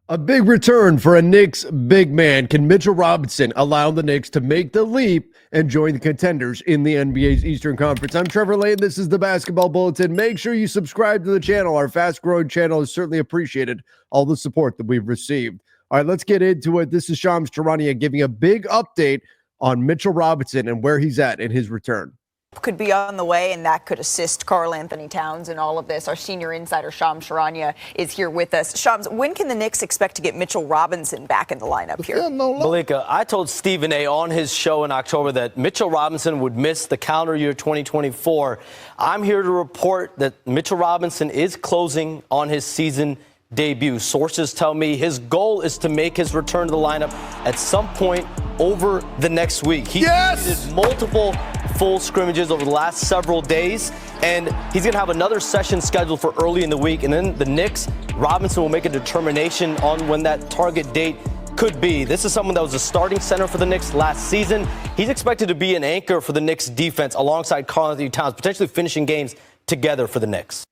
A big return for a Knicks big man. Can Mitchell Robinson allow the Knicks to make the leap and join the contenders in the NBA's Eastern Conference? I'm Trevor Lane. This is the Basketball Bulletin. Make sure you subscribe to the channel. Our fast-growing channel has certainly appreciated all the support that we've received. All right, let's get into it. This is Shams Charania giving a big update on Mitchell Robinson and where he's at in his return. Could be on the way, and that could assist Karl Anthony Towns in all of this. Our senior insider, Shams Charania, is here with us. Shams, when can the Knicks expect to get Mitchell Robinson back in the lineup here? Malika, I told Stephen A. on his show in October that Mitchell Robinson would miss the calendar year 2024. I'm here to report that Mitchell Robinson is closing on his season debut. Sources tell me his goal is to make his return to the lineup at some point over the next week. He did multiple full scrimmages over the last several days, and he's going to have another session scheduled for early in the week. And then the Knicks, Robinson will make a determination on when that target date could be. This is someone that was a starting center for the Knicks last season. He's expected to be an anchor for the Knicks defense alongside Karl Anthony Towns, potentially finishing games together for the Knicks.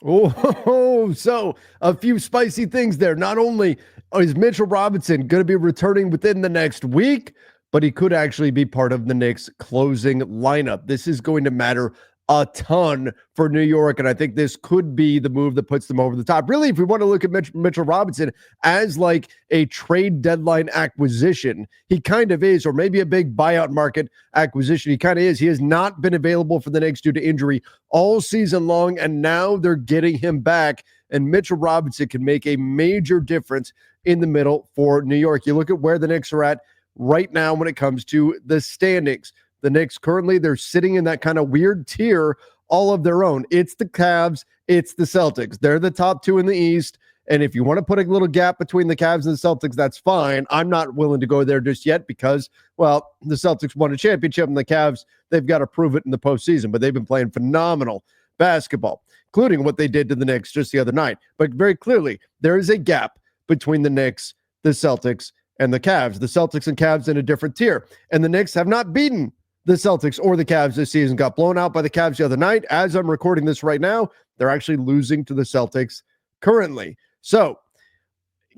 Oh, so a few spicy things there. Not only is Mitchell Robinson going to be returning within the next week, but he could actually be part of the Knicks closing lineup. This is going to matter a ton for New York, and I think this could be the move that puts them over the top. Really, if we want to look at Mitchell Robinson as like a trade deadline acquisition, he kind of is, or maybe a big buyout market acquisition. He kind of is. He has not been available for the Knicks due to injury all season long, and now they're getting him back, and Mitchell Robinson can make a major difference in the middle for New York. You look at where the Knicks are at right now when it comes to the standings. The Knicks currently, they're sitting in that kind of weird tier all of their own. It's the Cavs, it's the Celtics. They're the top two in the East. And if you want to put a little gap between the Cavs and the Celtics, that's fine. I'm not willing to go there just yet because, well, the Celtics won a championship and the Cavs, they've got to prove it in the postseason. But they've been playing phenomenal basketball, including what they did to the Knicks just the other night. But very clearly, there is a gap between the Knicks, the Celtics, and the Cavs. The Celtics and Cavs in a different tier. And the Knicks have not beaten the Celtics or the Cavs this season. Got blown out by the Cavs the other night. As I'm recording this right now, they're actually losing to the Celtics currently. So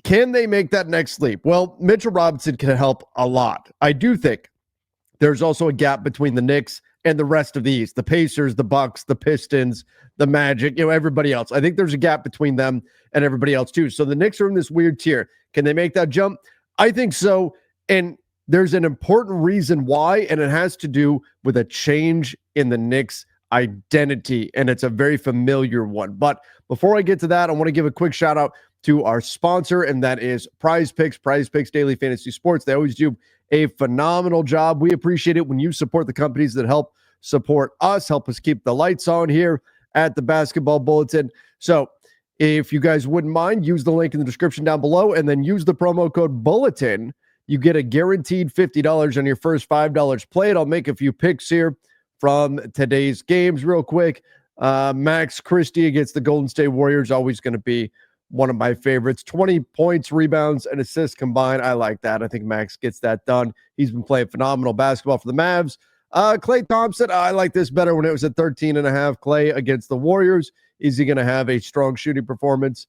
can they make that next leap? Well, Mitchell Robinson can help a lot. I do think there's also a gap between the Knicks and the rest of the East, the Pacers, the Bucks, the Pistons, the Magic, everybody else. I think there's a gap between them and everybody else too. So the Knicks are in this weird tier. Can they make that jump? I think so. And there's an important reason why, and it has to do with a change in the Knicks identity, and it's a very familiar one. But before I get to that, I want to give a quick shout out to our sponsor, and that is PrizePicks, PrizePicks Daily Fantasy Sports. They always do a phenomenal job. We appreciate it when you support the companies that help support us, help us keep the lights on here at the Basketball Bulletin. So if you guys wouldn't mind, use the link in the description down below, and then use the promo code BULLETIN. You get a guaranteed $50 on your first $5 played. I'll make a few picks here from today's games real quick. Max Christie against the Golden State Warriors, always going to be one of my favorites. 20 points, rebounds, and assists combined. I like that. I think Max gets that done. He's been playing phenomenal basketball for the Mavs. Klay Thompson, I like this better when it was at 13.5. Klay against the Warriors. Is he going to have a strong shooting performance?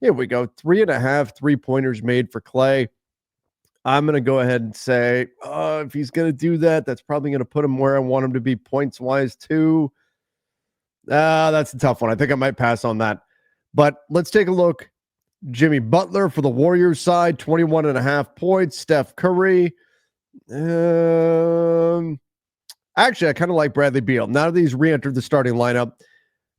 Here we go. 3.5 3-pointers made for Klay. I'm going to go ahead and say, if he's going to do that, that's probably going to put him where I want him to be points-wise too. That's a tough one. I think I might pass on that. But let's take a look. Jimmy Butler for the Warriors side, 21.5 points. Steph Curry. Actually, I kind of like Bradley Beal. Now that he's re-entered the starting lineup.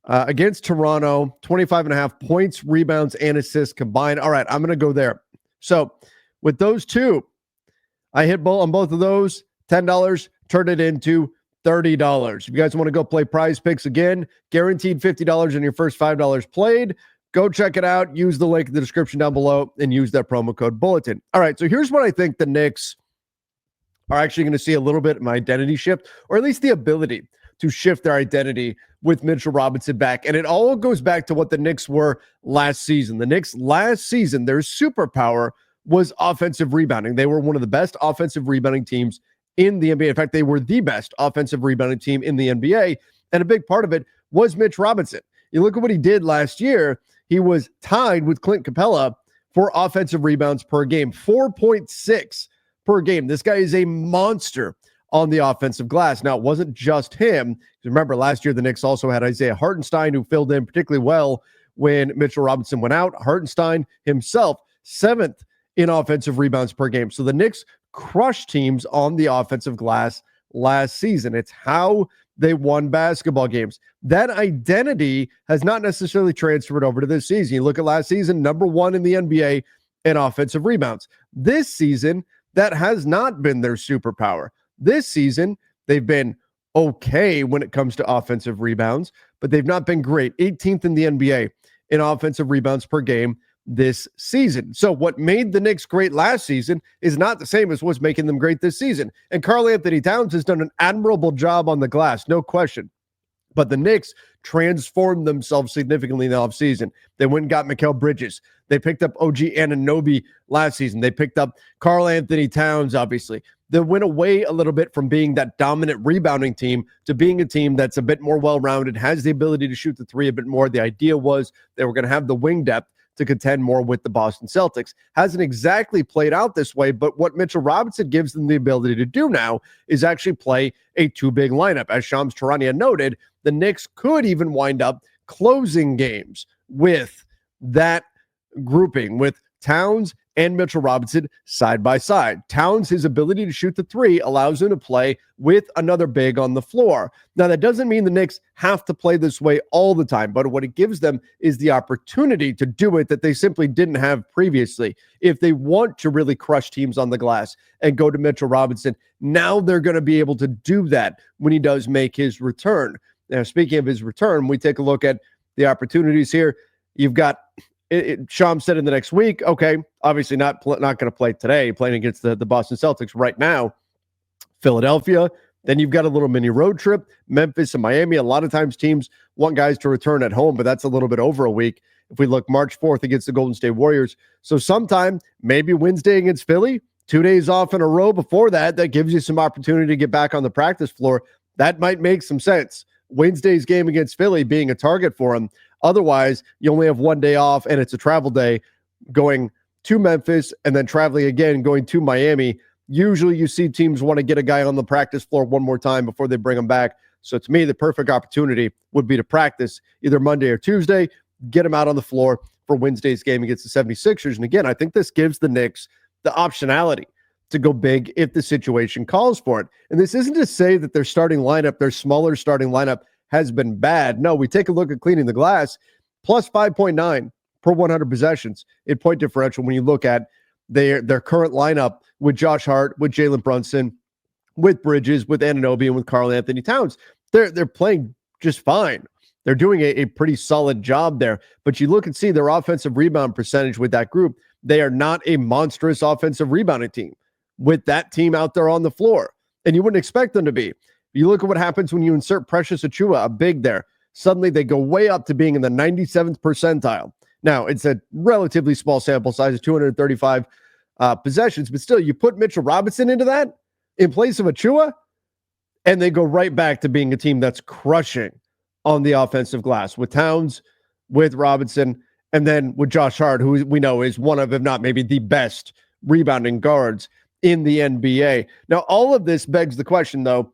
Against Toronto, 25.5 points, rebounds, and assists combined. All right, I'm going to go there. So, with those two, I hit on both of those, $10, turn it into $30. If you guys want to go play PrizePicks again, guaranteed $50 on your first $5 played, go check it out. Use the link in the description down below and use that promo code BULLETIN. All right, so here's what I think the Knicks are actually going to see a little bit of an identity shift, or at least the ability to shift their identity with Mitchell Robinson back. And it all goes back to what the Knicks were last season. The Knicks last season, their superpower was offensive rebounding. They were one of the best offensive rebounding teams in the NBA. In fact, they were the best offensive rebounding team in the NBA. And a big part of it was Mitch Robinson. You look at what he did last year. He was tied with Clint Capella for offensive rebounds per game, 4.6 per game. This guy is a monster on the offensive glass. Now, it wasn't just him. Remember, last year, the Knicks also had Isaiah Hartenstein, who filled in particularly well when Mitchell Robinson went out. Hartenstein himself, 7th in offensive rebounds per game. So the Knicks crushed teams on the offensive glass last season. It's how they won basketball games. That identity has not necessarily transferred over to this season. You look at last season, number 1 in the NBA in offensive rebounds. This season, that has not been their superpower. This season, they've been okay when it comes to offensive rebounds, but they've not been great. 18th in the NBA in offensive rebounds per game this season. So what made the Knicks great last season is not the same as what's making them great this season. And Karl Anthony Towns has done an admirable job on the glass, no question. But the Knicks transformed themselves significantly in the offseason. They went and got Mikal Bridges. They picked up OG Anunoby last season. They picked up Karl Anthony Towns, obviously. They went away a little bit from being that dominant rebounding team to being a team that's a bit more well-rounded, has the ability to shoot the three a bit more. The idea was they were going to have the wing depth to contend more with the Boston Celtics. Hasn't exactly played out this way, but what Mitchell Robinson gives them the ability to do now is actually play a two-big lineup. As Shams Charania noted, the Knicks could even wind up closing games with that grouping, with Towns and Mitchell Robinson side by side. Towns, his ability to shoot the three allows him to play with another big on the floor. Now, that doesn't mean the Knicks have to play this way all the time, but what it gives them is the opportunity to do it that they simply didn't have previously. If they want to really crush teams on the glass and go to Mitchell Robinson, now they're going to be able to do that when he does make his return. Now, speaking of his return, we take a look at the opportunities here. You've got Sham said in the next week, okay, obviously not going to play today, playing against the Boston Celtics right now. Philadelphia, then you've got a little mini road trip, Memphis and Miami. A lot of times teams want guys to return at home, but that's a little bit over a week. If we look March 4th against the Golden State Warriors. So sometime, maybe Wednesday against Philly, 2 days off in a row before that, that gives you some opportunity to get back on the practice floor. That might make some sense. Wednesday's game against Philly being a target for him. Otherwise, you only have 1 day off, and it's a travel day going to Memphis and then traveling again, going to Miami. Usually you see teams want to get a guy on the practice floor one more time before they bring him back. So to me, the perfect opportunity would be to practice either Monday or Tuesday, get him out on the floor for Wednesday's game against the 76ers. And again, I think this gives the Knicks the optionality to go big if the situation calls for it. And this isn't to say that their starting lineup, their smaller starting lineup, has been bad. No, we take a look at cleaning the glass, plus 5.9 per 100 possessions in point differential when you look at their current lineup with Josh Hart, with Jalen Brunson, with Bridges, with Anunoby, and with Karl Anthony Towns. They're playing just fine. They're doing a pretty solid job there. But you look and see their offensive rebound percentage with that group. They are not a monstrous offensive rebounding team with that team out there on the floor. And you wouldn't expect them to be. You look at what happens when you insert Precious Achiuwa, a big there. Suddenly they go way up to being in the 97th percentile. Now, it's a relatively small sample size of 235 possessions, but still, you put Mitchell Robinson into that in place of Achiuwa, and they go right back to being a team that's crushing on the offensive glass with Towns, with Robinson, and then with Josh Hart, who we know is one of, if not maybe the best rebounding guards in the NBA. Now, all of this begs the question, though,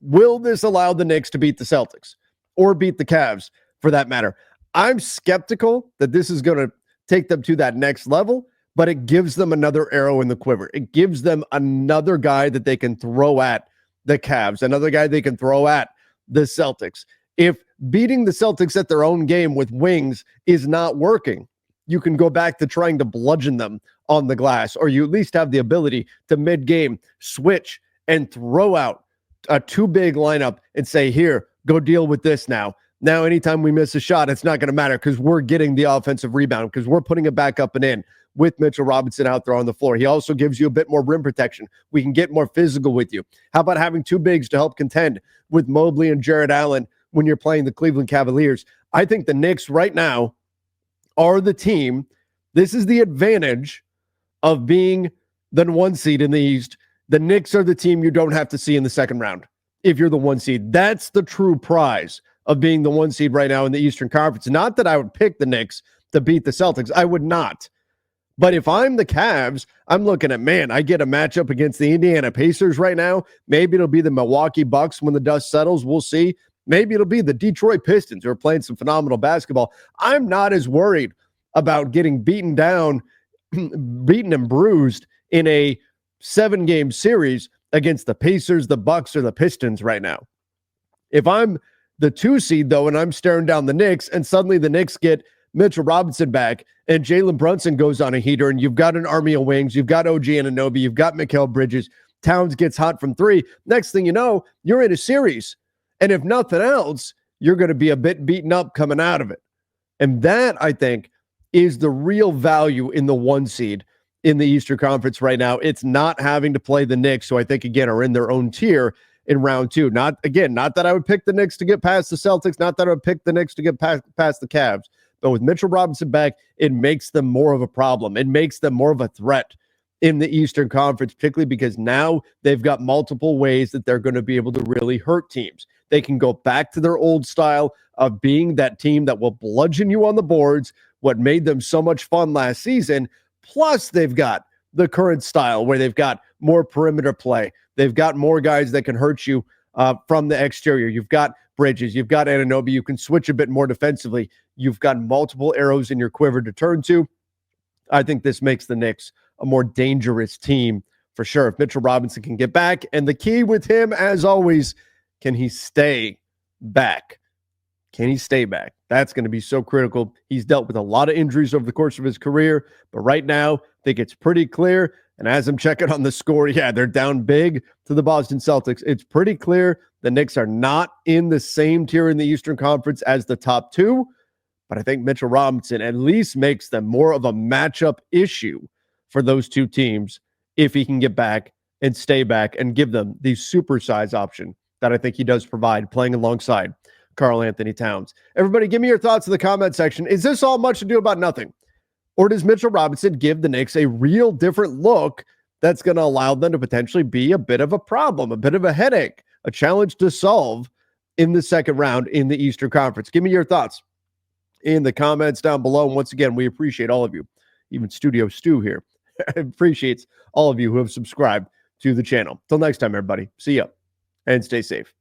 will this allow the Knicks to beat the Celtics or beat the Cavs for that matter? I'm skeptical that this is going to take them to that next level, but it gives them another arrow in the quiver. It gives them another guy that they can throw at the Cavs, another guy they can throw at the Celtics. If beating the Celtics at their own game with wings is not working, you can go back to trying to bludgeon them on the glass, or you at least have the ability to mid-game switch and throw out a two-big lineup and say, here, go deal with this now. Now, anytime we miss a shot, it's not going to matter because we're getting the offensive rebound because we're putting it back up and in with Mitchell Robinson out there on the floor. He also gives you a bit more rim protection. We can get more physical with you. How about having two bigs to help contend with Mobley and Jared Allen when you're playing the Cleveland Cavaliers? I think the Knicks right now are the team. This is the advantage of being the 1 seed in the East. The Knicks are the team you don't have to see in the second round if you're the 1 seed. That's the true prize of being the 1 seed right now in the Eastern Conference. Not that I would pick the Knicks to beat the Celtics. I would not. But if I'm the Cavs, I'm looking at, man, I get a matchup against the Indiana Pacers right now. Maybe it'll be the Milwaukee Bucks when the dust settles. We'll see. Maybe it'll be the Detroit Pistons who are playing some phenomenal basketball. I'm not as worried about getting beaten down, beaten and bruised in a 7-game series against the Pacers, the Bucks, or the Pistons right now. If I'm the 2 seed, though, and I'm staring down the Knicks, and suddenly the Knicks get Mitchell Robinson back, and Jalen Brunson goes on a heater, and you've got an army of wings, you've got OG Anunoby, you've got Mikal Bridges, Towns gets hot from 3. Next thing you know, you're in a series. And if nothing else, you're going to be a bit beaten up coming out of it. And that, I think, is the real value in the 1 seed in the Eastern Conference right now. It's not having to play the Knicks, who I think, again, are in their own tier in round 2. Not that I would pick the Knicks to get past the Celtics, not that I would pick the Knicks to get past the Cavs. But with Mitchell Robinson back, it makes them more of a problem. It makes them more of a threat in the Eastern Conference, particularly because now they've got multiple ways that they're going to be able to really hurt teams. They can go back to their old style of being that team that will bludgeon you on the boards, what made them so much fun last season. Plus, they've got the current style where they've got more perimeter play. They've got more guys that can hurt you from the exterior. You've got Bridges. You've got Anunoby. You can switch a bit more defensively. You've got multiple arrows in your quiver to turn to. I think this makes the Knicks a more dangerous team for sure. If Mitchell Robinson can get back, and the key with him, as always, can he stay back? Can he stay back? That's going to be so critical. He's dealt with a lot of injuries over the course of his career, but right now, I think it's pretty clear. And as I'm checking on the score, yeah, they're down big to the Boston Celtics. It's pretty clear the Knicks are not in the same tier in the Eastern Conference as the top 2, but I think Mitchell Robinson at least makes them more of a matchup issue for those 2 teams if he can get back and stay back and give them the supersize option that I think he does provide, playing alongside Karl-Anthony Towns. Everybody, give me your thoughts in the comment section. Is this all much ado about nothing? Or does Mitchell Robinson give the Knicks a real different look that's going to allow them to potentially be a bit of a problem, a bit of a headache, a challenge to solve in the second round in the Eastern Conference? Give me your thoughts in the comments down below. And once again, we appreciate all of you, even Studio Stu here appreciates all of you who have subscribed to the channel. Till next time, everybody. See ya and stay safe.